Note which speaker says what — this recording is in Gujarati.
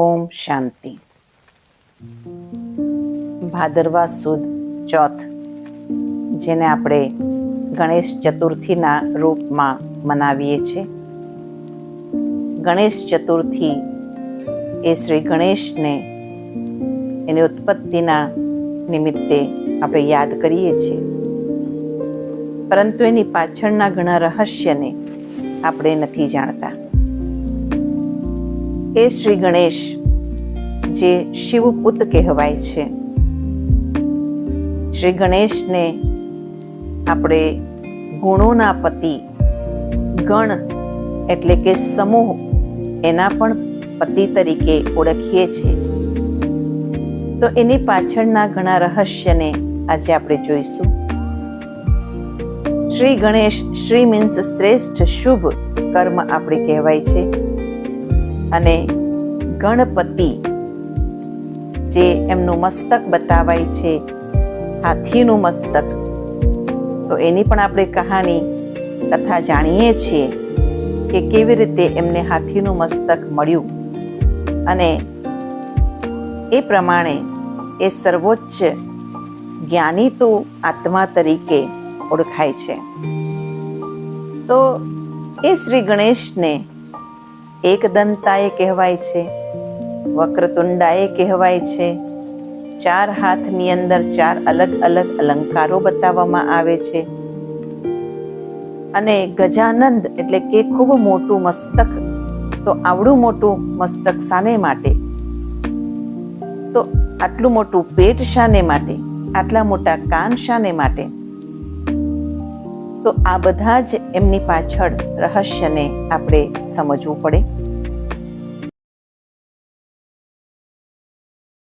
Speaker 1: ઓમ શાંતિ. ભાદરવા સુદ ચોથ, જેને આપણે ગણેશ ચતુર્થીના રૂપમાં મનાવીએ છીએ. ગણેશ ચતુર્થી એ શ્રી ગણેશને એની ઉત્પત્તિના નિમિત્તે આપણે યાદ કરીએ છીએ, પરંતુ એની પાછળના ઘણા રહસ્યને આપણે નથી જાણતા. એ શ્રી ગણેશ જે શિવપુત કહેવાય છે, શ્રી ગણેશને આપણે ગુણોના પતિ, ગણ એટલે કે સમૂહ, એના પણ પતિ તરીકે ઓળખીએ છીએ. તો એની પાછળના ઘણા રહસ્યને આજે આપણે જોઈશું. શ્રી ગણેશ, શ્રી મીન્સ શ્રેષ્ઠ, શુભ કર્મ આપણે કહેવાય છે, અને ગણપતિ જે એમનું મસ્તક બતાવાય છે, હાથીનું મસ્તક, તો એની પણ આપણે કથા જાણીએ છીએ કે કેવી રીતે એમને હાથીનું મસ્તક મળ્યું, અને એ પ્રમાણે એ સર્વોચ્ચ જ્ઞાની તો આત્મા તરીકે ઓળખાય છે. તો એ શ્રી ગણેશને એકદંતાએ કહેવાય છે, વક્રતુંડાએ કહેવાય છે. 4 હાથની અંદર 4 અલગ અલગ અલંકારો બતાવવામાં આવે છે, અને ગજાનંદ એટલે કે ખૂબ મોટું મસ્તક. તો આવડું મોટું મસ્તક શાને માટે? તો આટલું મોટું પેટ શાને માટે? આટલા મોટા કાન શાને માટે? તો આ બધા જ એમની પાછળ રહસ્યને આપણે સમજવું પડે.